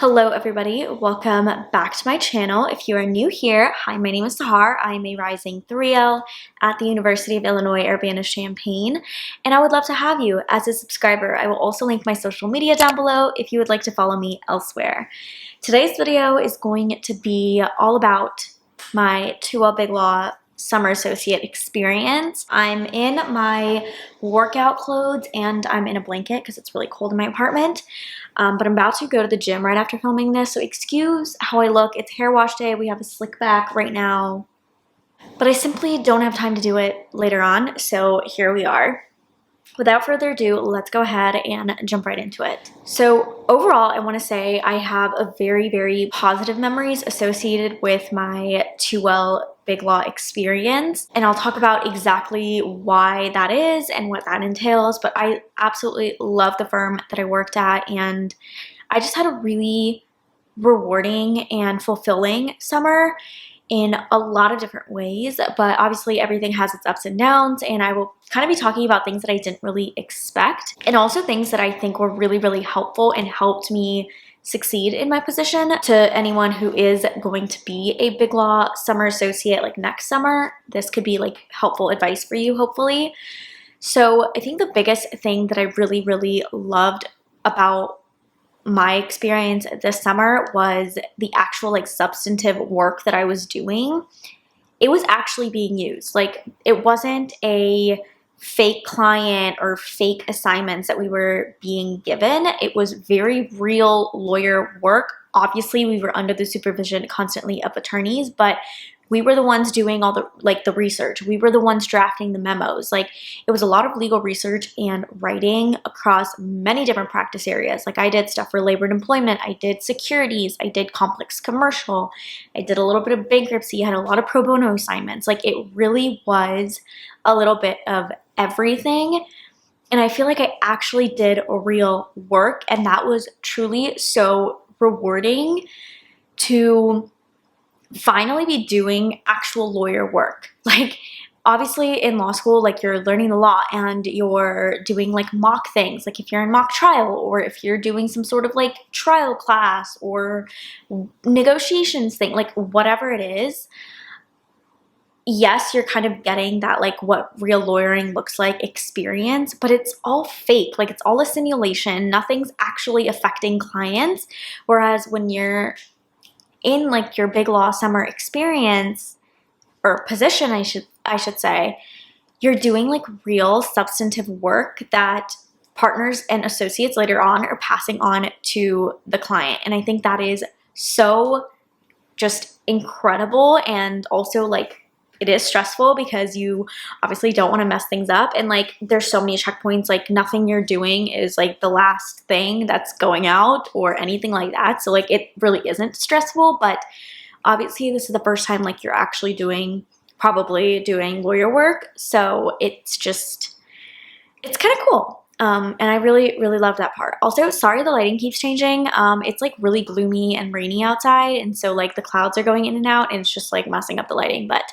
Hello everybody, welcome back to my channel. If you are new here, hi, my name is Sahar. I am a rising 3L at the University of Illinois Urbana Champaign, and I would love to have you as a subscriber. I will also link my social media down below if you would like to follow me elsewhere. Today's video is going to be all about my 2L Big Law summer associate experience. I'm in my workout clothes and I'm in a blanket because it's really cold in my apartment. But I'm about to go to the gym right after filming this, so excuse how I look. It's hair wash day. We have a slick back right now, but I simply don't have time to do it later on, so here we are. Without further ado, let's go ahead and jump right into it. So overall, I want to say I have a very positive memories associated with my 2L Big Law experience, and I'll talk about exactly why that is and what that entails. But I absolutely love the firm that I worked at, and I just had a really rewarding and fulfilling summer in a lot of different ways, but obviously everything has its ups and downs, and I will kind of be talking about things that I didn't really expect and also things that I think were really helpful and helped me succeed in my position. To anyone who is going to be a Big Law summer associate like next summer, this could be like helpful advice for you, hopefully. So I think the biggest thing that I really loved about my experience this summer was the actual like substantive work that I was doing. It was actually being used. Like, it wasn't a fake client or fake assignments that we were being given. It was very real lawyer work. Obviously, we were under the supervision constantly of attorneys, but we were the ones doing all the research. We were the ones drafting the memos. Like, it was a lot of legal research and writing across many different practice areas. Like, I did stuff for labor and employment. I did securities. I did complex commercial. I did a little bit of bankruptcy. I had a lot of pro bono assignments. Like, it really was a little bit of everything. And I feel like I actually did real work, and that was truly so rewarding to finally be doing actual lawyer work. Like, obviously in law school, like, you're learning the law and you're doing like mock things, like if you're in mock trial or if you're doing some sort of like trial class or negotiations thing, like whatever it is. Yes, you're kind of getting that like what real lawyering looks like experience, but it's all fake. Like, it's all a simulation. Nothing's actually affecting clients. Whereas when you're in like your Big Law summer experience or position, I should say, you're doing like real substantive work that partners and associates later on are passing on to the client. And I think that is so just incredible. And also, like, it is stressful because you obviously don't want to mess things up, and like there's so many checkpoints. Like, nothing you're doing is like the last thing that's going out or anything like that. So like, it really isn't stressful, but obviously this is the first time like you're actually probably doing lawyer work. So it's kind of cool. And I really love that part. Also, sorry the lighting keeps changing. It's like really gloomy and rainy outside, and so like the clouds are going in and out, and it's just like messing up the lighting. But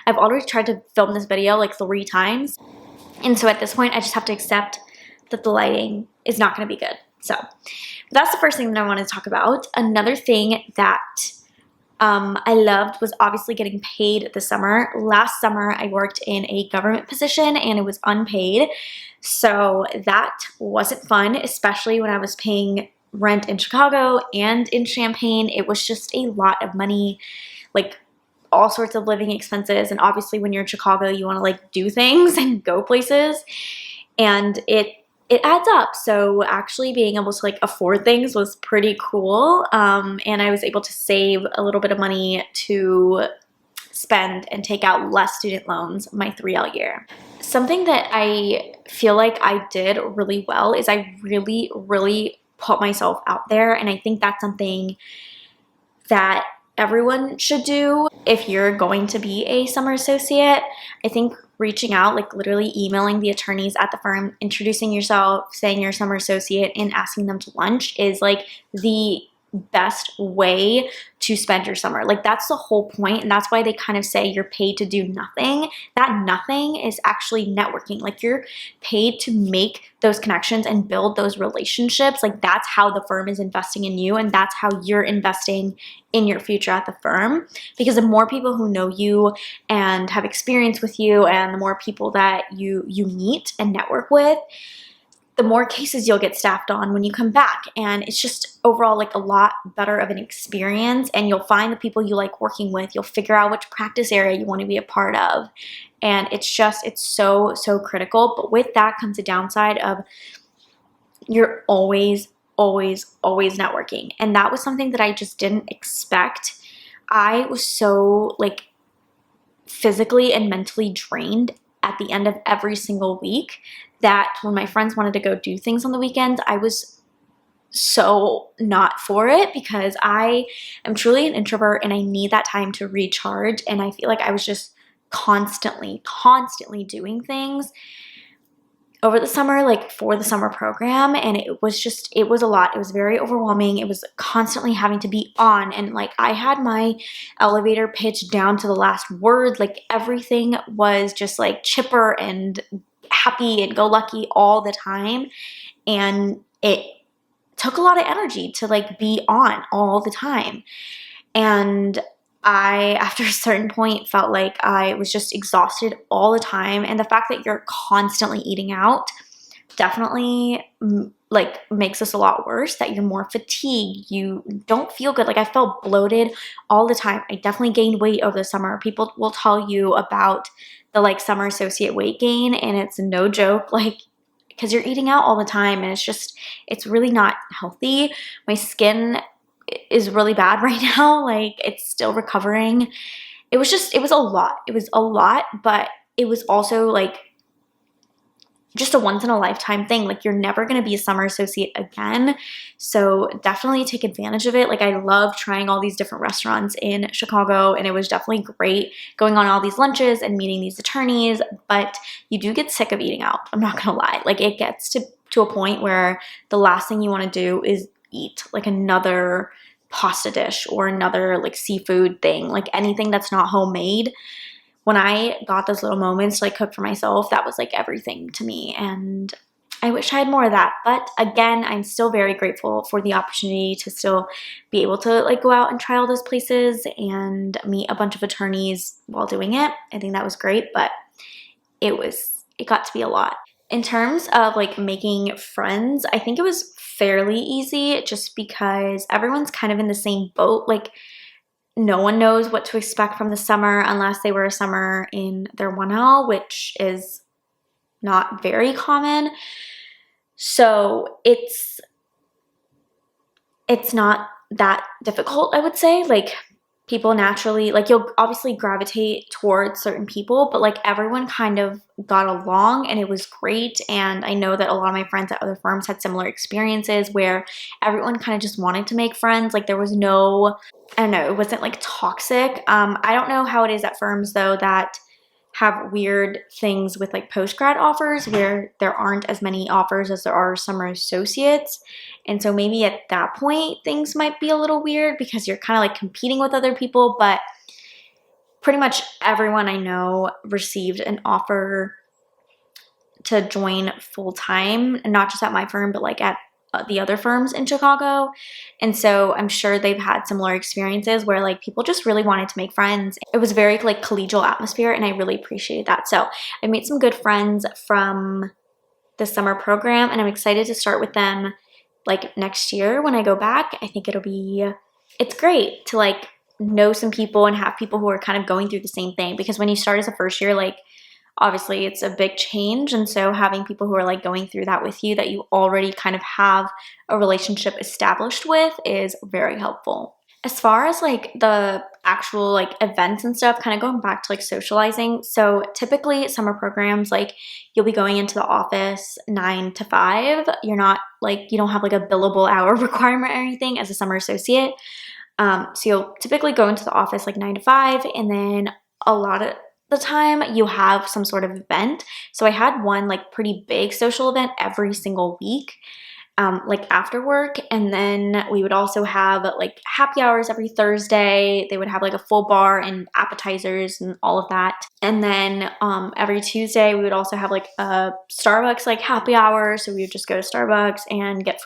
I've already tried to film this video like 3 times, and so at this point I just have to accept that the lighting is not going to be good. So that's the first thing that I wanted to talk about. Another thing that I loved was obviously getting paid this summer. Last summer I worked in a government position and it was unpaid. So that wasn't fun, especially when I was paying rent in Chicago and in Champaign. It was just a lot of money, like all sorts of living expenses. And obviously when you're in Chicago, you want to like do things and go places, and it adds up. So actually being able to like afford things was pretty cool. And I was able to save a little bit of money to spend and take out less student loans my 3L year. Something that I feel like I did really well is I really put myself out there, and I think that's something that everyone should do if you're going to be a summer associate. I think reaching out, like literally emailing the attorneys at the firm, introducing yourself, saying you're a summer associate, and asking them to lunch is like the best way to spend your summer. Like that's the whole point, and that's why they kind of say you're paid to do nothing. That nothing is actually networking. Like you're paid to make those connections and build those relationships. Like that's how the firm is investing in you, and that's how you're investing in your future at the firm. Because the more people who know you and have experience with you, and the more people that you meet and network with, the more cases you'll get staffed on when you come back. And it's just overall like a lot better of an experience, and you'll find the people you like working with. You'll figure out which practice area you want to be a part of. And it's so critical. But with that comes a downside of you're always networking. And that was something that I just didn't expect. I was so like physically and mentally drained at the end of every single week that when my friends wanted to go do things on the weekends, I was so not for it, because I am truly an introvert and I need that time to recharge. And I feel like I was just constantly doing things over the summer, like for the summer program. And it was a lot. It was very overwhelming. It was constantly having to be on. And like I had my elevator pitch down to the last word. Like everything was just like chipper and happy and go lucky all the time. And it took a lot of energy to like be on all the time. And I, after a certain point, felt like I was just exhausted all the time. And the fact that you're constantly eating out definitely like makes this a lot worse, that you're more fatigued. You don't feel good. Like I felt bloated all the time. I definitely gained weight over the summer. People will tell you about the like summer associate weight gain, and it's no joke, like because you're eating out all the time, and it's really not healthy. My skin is really bad right now. Like it's still recovering. It was a lot. It was a lot, but it was also like just a once in a lifetime thing. Like you're never going to be a summer associate again. So definitely take advantage of it. Like I love trying all these different restaurants in Chicago, and it was definitely great going on all these lunches and meeting these attorneys, but you do get sick of eating out. I'm not going to lie. Like it gets to a point where the last thing you want to do is eat like another pasta dish or another like seafood thing, like anything that's not homemade. When I got those little moments to like cook for myself, that was like everything to me. And I wish I had more of that. But again, I'm still very grateful for the opportunity to still be able to like go out and try all those places and meet a bunch of attorneys while doing it. I think that was great, but it got to be a lot. In terms of like making friends, I think it was fairly easy just because everyone's kind of in the same boat. Like no one knows what to expect from the summer unless they were a summer in their 1L, which is not very common. So it's not that difficult, I would say. Like people naturally, like you'll obviously gravitate towards certain people, but like everyone kind of got along and it was great. And I know that a lot of my friends at other firms had similar experiences where everyone kind of just wanted to make friends. Like there was no, I don't know, it wasn't like toxic. I don't know how it is at firms though that have weird things with like post-grad offers where there aren't as many offers as there are summer associates. And so maybe at that point things might be a little weird because you're kind of like competing with other people, but pretty much everyone I know received an offer to join full-time, and not just at my firm, but like at the other firms in Chicago. And so I'm sure they've had similar experiences where like people just really wanted to make friends. It was very like collegial atmosphere, and I really appreciated that. So I made some good friends from the summer program, and I'm excited to start with them like next year when I go back. I think it's great to like know some people and have people who are kind of going through the same thing, because when you start as a first year, like obviously it's a big change. And so having people who are like going through that with you that you already kind of have a relationship established with is very helpful. As far as like the actual like events and stuff, kind of going back to like socializing. So typically summer programs, like you'll be going into the office 9 to 5. You're not like, you don't have like a billable hour requirement or anything as a summer associate. So you'll typically go into the office like 9 to 5, and then a lot of the time you have some sort of event. So I had one like pretty big social event every single week. like after work. And then we would also have like happy hours every Thursday. They would have like a full bar and appetizers and all of that. And then every Tuesday we would also have like a Starbucks like happy hour. So we would just go to Starbucks and get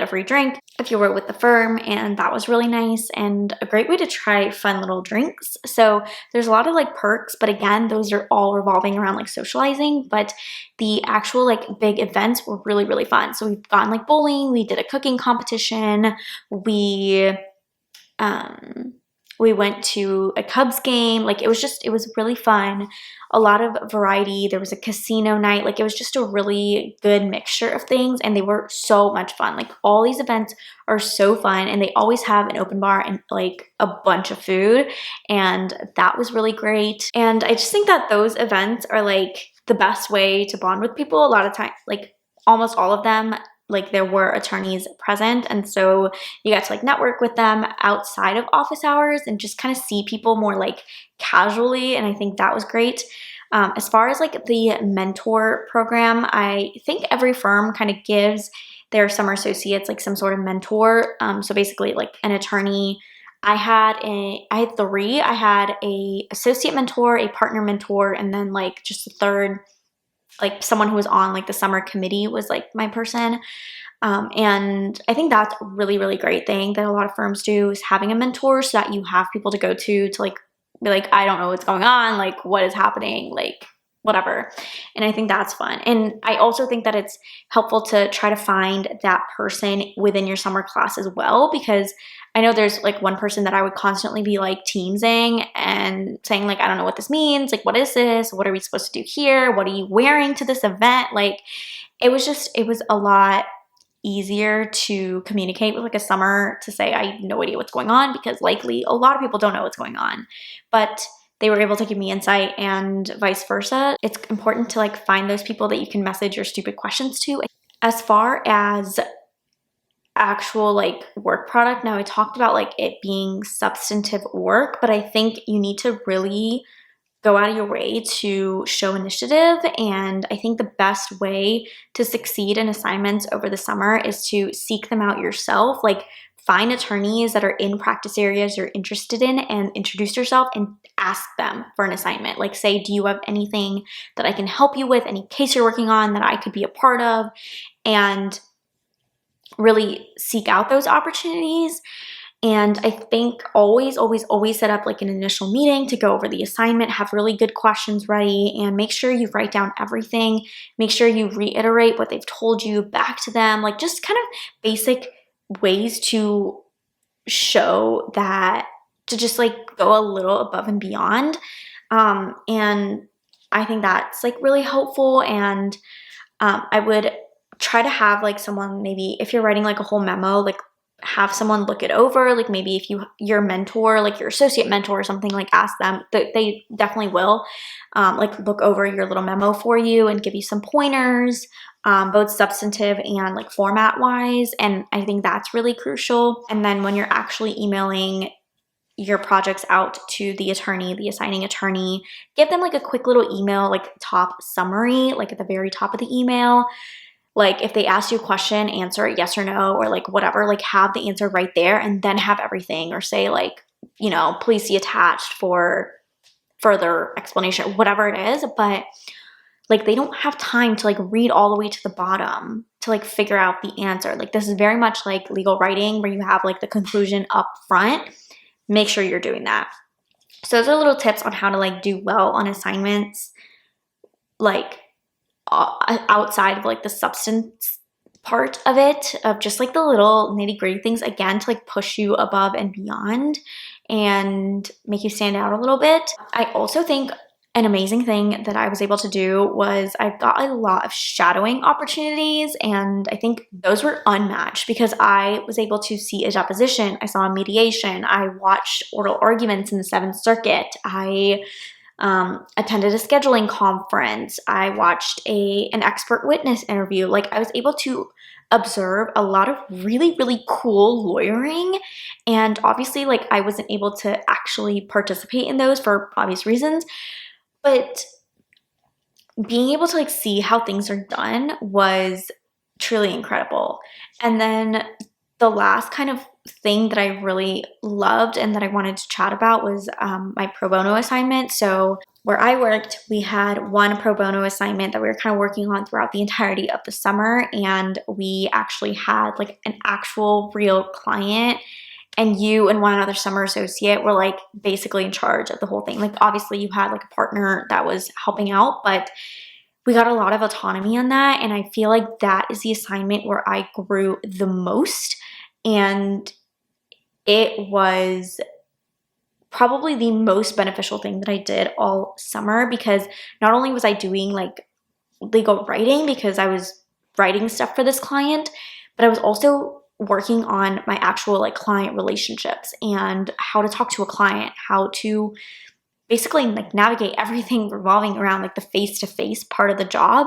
a free drink if you were with the firm, and that was really nice and a great way to try fun little drinks. So there's a lot of like perks, but again, those are all revolving around like socializing, but the actual like big events were really, really fun. So we've gone like bowling, we did a cooking competition, we went to a Cubs game. Like it was really fun. A lot of variety. There was a casino night. Like it was just a really good mixture of things, and they were so much fun. Like all these events are so fun, and they always have an open bar and like a bunch of food, and that was really great. And I just think that those events are like the best way to bond with people. A lot of time, like almost all of them, like there were attorneys present, and so you got to like network with them outside of office hours and just kind of see people more like casually, and I think that was great. As far as like the mentor program, I think every firm kind of gives their summer associates like some sort of mentor. So basically like an attorney. I had three. I had a associate mentor, a partner mentor, and then like just a third, like someone who was on like the summer committee was like my person. And I think that's a really, really great thing that a lot of firms do, is having a mentor so that you have people to go to like be like, I don't know what's going on, like what is happening, like whatever. And I think that's fun. And I also think that it's helpful to try to find that person within your summer class as well, because I know there's like one person that I would constantly be like teamsing and saying like, I don't know what this means. Like, what is this? What are we supposed to do here? What are you wearing to this event? Like, it was a lot easier to communicate with like a summer to say, I have no idea what's going on, because likely a lot of people don't know what's going on, but they were able to give me insight and vice versa. It's important to like find those people that you can message your stupid questions to. As far as actual like work product, now I talked about like it being substantive work, but I think you need to really go out of your way to show initiative. And I think the best way to succeed in assignments over the summer is to seek them out yourself. Like find attorneys that are in practice areas you're interested in and introduce yourself and ask them for an assignment. Like say, do you have anything that I can help you with? Any case you're working on that I could be a part of? And really seek out those opportunities. And I think always set up like an initial meeting to go over the assignment, have really good questions ready, and make sure you write down everything. Make sure you reiterate what they've told you back to them, like just kind of basic ways to show that, to just like go a little above and beyond. And I think that's like really helpful. And I would try to have like someone, maybe if you're writing like a whole memo, like have someone look it over. Like maybe if your mentor, like your associate mentor or something, like ask them, they definitely will like look over your little memo for you and give you some pointers, both substantive and like format wise. And I think that's really crucial. And then when you're actually emailing your projects out to the attorney, the assigning attorney, give them like a quick little email, like top summary, like at the very top of the email. Like if they ask you a question, answer it yes or no, or like whatever, like have the answer right there, and then have everything, or say like, you know, please see attached for further explanation, whatever it is. But like they don't have time to like read all the way to the bottom to like figure out the answer. Like this is very much like legal writing where you have like the conclusion up front. Make sure you're doing that. So those are little tips on how to like do well on assignments, like outside of like the substance part of it, of just like the little nitty-gritty things, again, to like push you above and beyond and make you stand out a little bit. I also think an amazing thing that I was able to do was I got a lot of shadowing opportunities, and I think those were unmatched because I was able to see a deposition, I saw a mediation, I watched oral arguments in the Seventh Circuit, I attended a scheduling conference, I watched an expert witness interview. Like I was able to observe a lot of really, really cool lawyering, and obviously like I wasn't able to actually participate in those for obvious reasons, but being able to like see how things are done was truly incredible. And then the last kind of thing that I really loved and that I wanted to chat about was my pro bono assignment. So where I worked, we had one pro bono assignment that we were kind of working on throughout the entirety of the summer, and we actually had like an actual real client, and you and one other summer associate were like basically in charge of the whole thing. Like obviously you had like a partner that was helping out, but we got a lot of autonomy on that, and I feel like that is the assignment where I grew the most, and it was probably the most beneficial thing that I did all summer, because not only was I doing like legal writing because I was writing stuff for this client, but I was also working on my actual like client relationships and how to talk to a client, how to basically like navigate everything revolving around like the face-to-face part of the job.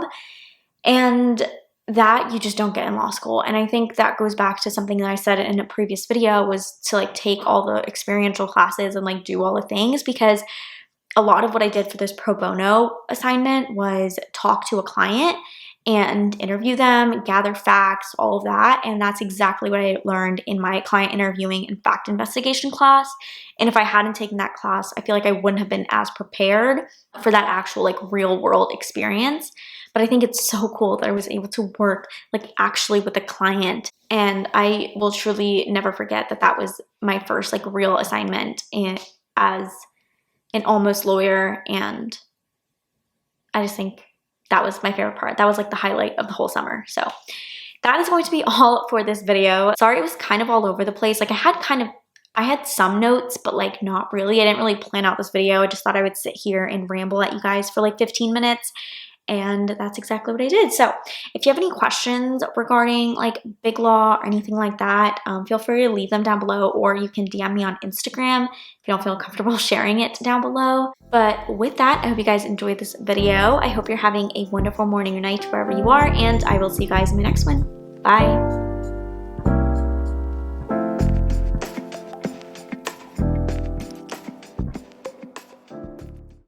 And that you just don't get in law school. And I think that goes back to something that I said in a previous video, was to like take all the experiential classes and like do all the things, because a lot of what I did for this pro bono assignment was talk to a client and interview them, gather facts, all of that. And that's exactly what I learned in my client interviewing and fact investigation class. And if I hadn't taken that class, I feel like I wouldn't have been as prepared for that actual like real world experience. But I think it's so cool that I was able to work like actually with a client. And I will truly never forget that that was my first like real assignment as an almost lawyer. And I just think that was my favorite part. That was like the highlight of the whole summer. So that is going to be all for this video. Sorry, it was kind of all over the place. Like I had some notes, but like not really. I didn't really plan out this video. I just thought I would sit here and ramble at you guys for like 15 minutes. And that's exactly what I did. So if you have any questions regarding like big law or anything like that, feel free to leave them down below, or you can DM me on Instagram if you don't feel comfortable sharing it down below. But with that, I hope you guys enjoyed this video. I hope you're having a wonderful morning or night wherever you are, and I will see you guys in my next one. Bye.